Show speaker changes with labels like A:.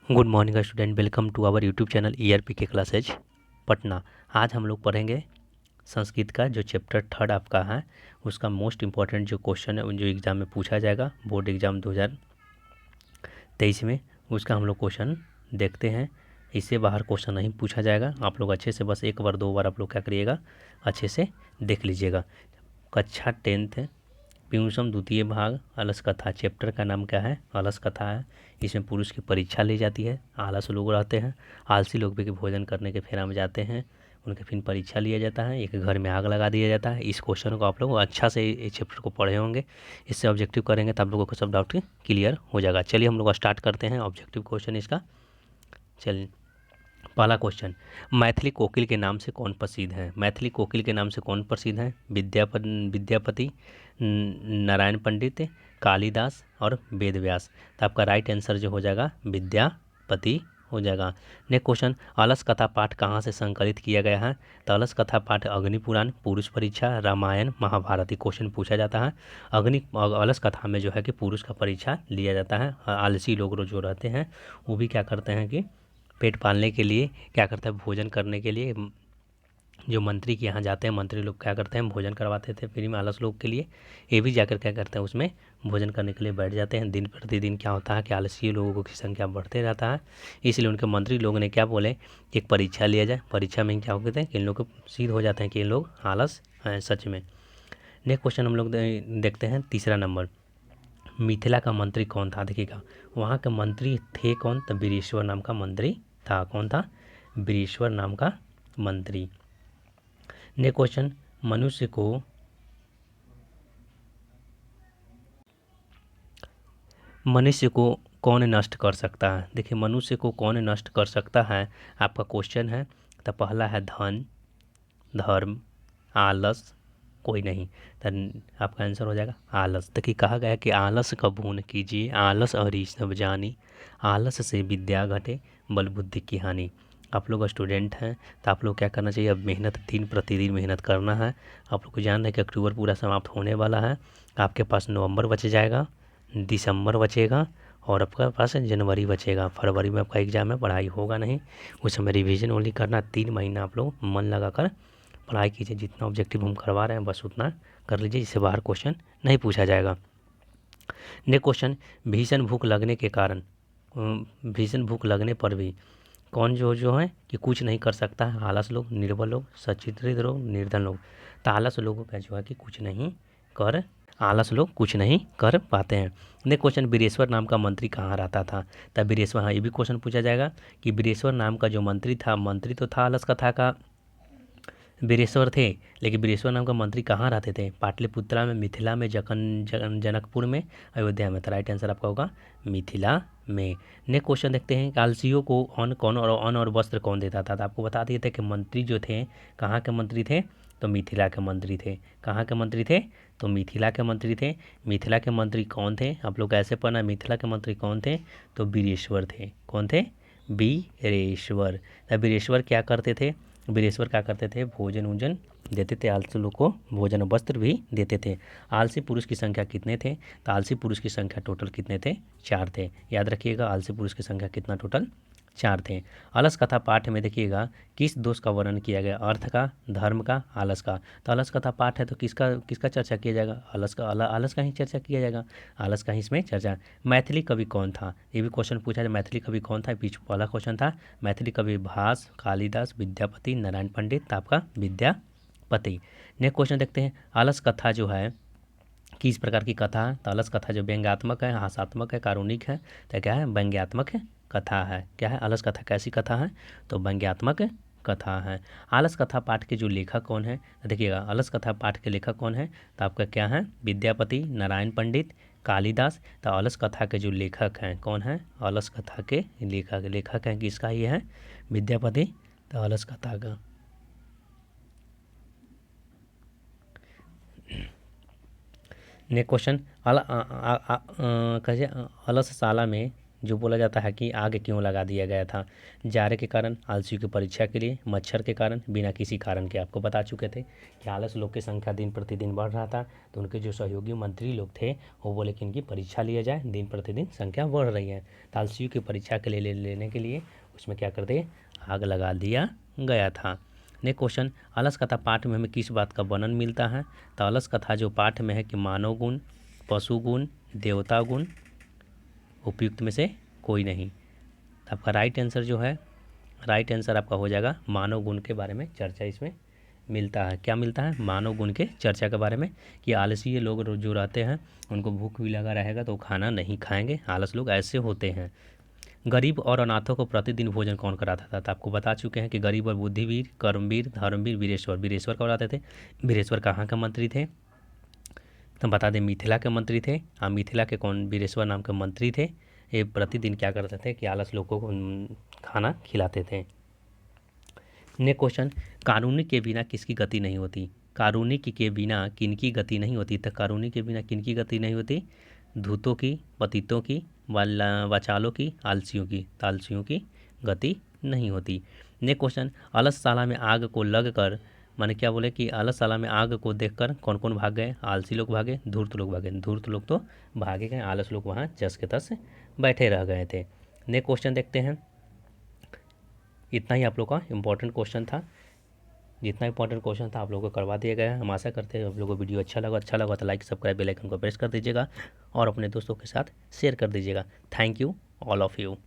A: Good morning student, welcome to our YouTube channel ERP के classes Patna. आज हम लोग पढ़ेंगे संस्कृत का जो चैप्टर 3 आपका है उसका मोस्ट इम्पॉर्टेंट जो क्वेश्चन है जो एग्ज़ाम में पूछा जाएगा बोर्ड एग्ज़ाम 2023 में, उसका हम लोग क्वेश्चन देखते हैं। इससे बाहर क्वेश्चन नहीं पूछा जाएगा। आप लोग अच्छे से बस एक बार दो बार आप लोग क्या करिएगा, अच्छे से देख लीजिएगा। कक्षा 10th प्यूसम द्वितीय भाग अलस कथा, चैप्टर का नाम क्या है, अलस कथा है। इसमें पुरुष की परीक्षा ली जाती है। आलस लोग रहते हैं, आलसी लोग भी भोजन करने के फेरा में जाते हैं, उनके फिर परीक्षा लिया जाता है, एक घर में आग लगा दिया जाता है। इस क्वेश्चन को आप लोग अच्छा से इस चैप्टर को पढ़े होंगे, इससे ऑब्जेक्टिव करेंगे तो आप लोगों को सब डाउट क्लियर हो जाएगा। चलिए हम लोग स्टार्ट करते हैं ऑब्जेक्टिव क्वेश्चन इसका। चलिए पहला क्वेश्चन, मैथिली कोकिल के नाम से कौन प्रसिद्ध है? मैथिली कोकिल के नाम से कौन प्रसिद्ध है? विद्यापति, नारायण पंडित, कालिदास और वेद व्यास। तो आपका राइट आंसर जो हो जाएगा विद्यापति हो जाएगा। नेक्स्ट क्वेश्चन, अलस कथा पाठ कहाँ से संकलित किया गया है? तो अलस कथा पाठ अग्नि पुराण, पुरुष परीक्षा, रामायण, महाभारत क्वेश्चन पूछा जाता है। अलस कथा में जो है कि पुरुष का परीक्षा लिया जाता है। आलसी लोग जो रहते हैं वो भी क्या करते हैं कि पेट पालने के लिए क्या करते हैं, भोजन करने के लिए जो मंत्री के यहाँ जाते हैं, मंत्री लोग क्या करते हैं, भोजन करवाते थे फ्री में आलस लोग के लिए। ये भी जाकर क्या करते हैं, उसमें भोजन करने के लिए बैठ जाते हैं। दिन प्रतिदिन क्या होता है कि आलसी लोगों की संख्या बढ़ते रहता है, इसलिए उनके मंत्री लोगों ने क्या बोले, एक परीक्षा लिया जाए। परीक्षा में क्या होते हैं कि इन लोग को सिद्ध हो जाते हैं कि इन लोग आलस हैं सच में। नेक्स्ट क्वेश्चन हम लोग देखते हैं तीसरा नंबर, मिथिला का मंत्री कौन था? देखिएगा वहाँ के मंत्री थे कौन? तो वीरेश्वर नाम का मंत्री था। कौन था? वीरेश्वर नाम का मंत्री। नेक्स्ट क्वेश्चन, मनुष्य को कौन नष्ट कर सकता है? देखिए मनुष्य को कौन नष्ट कर सकता है आपका क्वेश्चन है। तो पहला है धन, धर्म, आलस, कोई नहीं। तो आपका आंसर हो जाएगा आलस। देखिए कहा गया है कि आलस कबूल न कीजिए, आलस अरी सब जानी, आलस से विद्या घटे, बल बुद्धि की हानि। आप लोग स्टूडेंट हैं तो आप लोग क्या करना चाहिए, अब मेहनत दिन प्रतिदिन मेहनत करना है। आप लोग को जान रहे हैं कि अक्टूबर पूरा समाप्त होने वाला है, आपके पास नवंबर बच जाएगा, दिसंबर बचेगा और आपका पास जनवरी बचेगा। फरवरी में आपका एग्ज़ाम है, पढ़ाई होगा नहीं, उस समय रिवीजन ओनली करना। 3 महीना आप लोग मन लगा कर पढ़ाई कीजिए। जितना ऑब्जेक्टिव हम करवा रहे हैं बस उतना कर लीजिए, इससे बाहर क्वेश्चन नहीं पूछा जाएगा। नेक्स्ट क्वेश्चन, भीषण भूख लगने के कारण, भीषण भूख लगने पर भी कौन जो है कि कुछ नहीं कर सकता है? आलस लोग, निर्बल लोग, सचित्रित लोग, निर्धन लोग। तो आलस लोगों का जो है कि कुछ नहीं कर, आलस लोग कुछ नहीं कर पाते हैं। नेक्स्ट क्वेश्चन, वीरेश्वर नाम का मंत्री कहाँ रहता था? तब वीरेश्वर, हाँ ये भी क्वेश्चन पूछा जाएगा कि वीरेश्वर नाम का जो मंत्री था, मंत्री तो था आलस कथा का वीरेश्वर थे, लेकिन वीरेश्वर नाम का मंत्री कहाँ रहते थे? पाटलिपुत्रा में, मिथिला में, जनकपुर में, अयोध्या में। तो राइट आंसर आपका होगा मिथिला में। नेक्स्ट क्वेश्चन देखते हैं, कालसियों को अन्न और वस्त्र कौन देता था? तो आपको बता दिए थे कि मंत्री जो थे कहाँ के मंत्री थे, तो मिथिला के मंत्री थे। कहाँ के मंत्री थे? तो मिथिला के मंत्री थे। मिथिला के मंत्री कौन थे? आप लोग कैसे पढ़ना, मिथिला के मंत्री कौन थे? तो वीरेश्वर थे। कौन थे? वीरेश्वर। तो वीरेश्वर क्या करते थे? वीरेश्वर क्या करते थे, भोजन वोजन देते थे, आलसी लोग को भोजन वस्त्र भी देते थे। आलसी पुरुष की संख्या कितने थे? तो आलसी पुरुष की संख्या टोटल कितने थे? 4 थे। याद रखिएगा आलसी पुरुष की संख्या कितना टोटल? 4 थे। अलस कथा पाठ में देखिएगा किस दोष का वर्णन किया गया, अर्थ का, धर्म का, आलस का। तो अलस कथा पाठ है तो किसका किसका चर्चा किया जाएगा? आलस का ही चर्चा किया जाएगा, आलस का ही इसमें चर्चा। मैथिली कवि कौन था? ये भी क्वेश्चन पूछा जाए, मैथिली कवि कौन था? बीच वाला क्वेश्चन था। मैथिली कवि भास, कालिदास, विद्यापति, नारायण पंडित। आपका विद्यापति। नेक्स्ट क्वेश्चन देखते हैं, आलस कथा जो है किस प्रकार की कथा है? तो अलस कथा जो व्यंग्यात्मक है, हास्यात्मक है, कारुणिक है। तो क्या है? व्यंग्यात्मक कथा है। क्या है? अलस कथा कैसी कथा है? तो व्यंग्यात्मक कथा है। आलस कथा पाठ के जो लेखक कौन है? तो देखिएगा अलस कथा पाठ के लेखक कौन है? तो आपका क्या है? विद्यापति, नारायण पंडित, कालिदास। तो अलस कथा के जो लेखक हैं कौन है? अलस कथा के लेखक हैं किसका? ये है विद्यापति। तो अलस कथा का। नेक्स्ट क्वेश्चन, कैसे अलसशाला में जो बोला जाता है कि आग क्यों लगा दिया गया था, जाड़े के कारण, आलसियों की परीक्षा के लिए, मच्छर के कारण, बिना किसी कारण के। आपको बता चुके थे कि आलस लोग की संख्या दिन प्रतिदिन बढ़ रहा था, तो उनके जो सहयोगी मंत्री लोग थे वो बोले कि इनकी परीक्षा लिया जाए, दिन प्रतिदिन संख्या बढ़ रही है। तो आलसियों की परीक्षा के लिए लेने के लिए उसमें क्या कर दे, आग लगा दिया गया था। नेक्स्ट क्वेश्चन, अलस कथा पाठ में हमें किस बात का वर्णन मिलता है? तो अलस कथा जो पाठ में है कि मानव गुण, पशु गुण, देवता गुण, उपयुक्त में से कोई नहीं। तो आपका राइट आंसर जो है, राइट आंसर आपका हो जाएगा मानव गुण के बारे में चर्चा इसमें मिलता है। क्या मिलता है? मानव गुण के चर्चा के बारे में, कि आलसी लोग जो रहते हैं उनको भूख भी लगा रहेगा तो खाना नहीं खाएंगे, आलस लोग ऐसे होते हैं। गरीब और अनाथों को प्रतिदिन भोजन कौन कराता था? तो आपको बता चुके हैं कि गरीब और बुद्धिवीर, कर्मवीर, धर्मवीर, वीरेश्वर। वीरेश्वर कराते थे। वीरेश्वर कहाँ के मंत्री थे? तो बता दें मिथिला के मंत्री थे। हाँ, मिथिला के कौन वीरेश्वर नाम के मंत्री थे। ये प्रतिदिन क्या करते थे कि आलस लोगों को खाना खिलाते थे। नेक्स्ट क्वेश्चन, कानूनी के बिना किसकी गति नहीं होती? कानूनी के बिना किनकी गति नहीं होती? तो कानूनी के बिना किनकी गति नहीं होती? धूतों की, पतितों की, वाचालों की, आलसियों की। तो आलसियों की गति नहीं होती। नेक्स्ट क्वेश्चन, अलसशाला में आग को लग कर, माने क्या बोले कि अलसशाला में आग को देखकर कौन कौन भाग गए? आलसी लोग भागे, धूर्त लोग भागे। धूर्त लोग तो भागे गए, आलस लोग वहाँ जस के तस बैठे रह गए थे। नेक्स्ट क्वेश्चन देखते हैं। इतना ही आप लोग का इम्पोर्टेंट क्वेश्चन था। जितना इंपॉर्टेंट क्वेश्चन था आप लोगों को करवा दिया गया है। हम आशा करते हैं आप लोगों को वीडियो अच्छा लगा तो लाइक, सब्सक्राइब, बेल आइकन को प्रेस कर दीजिएगा और अपने दोस्तों के साथ शेयर कर दीजिएगा। Thank you all of you.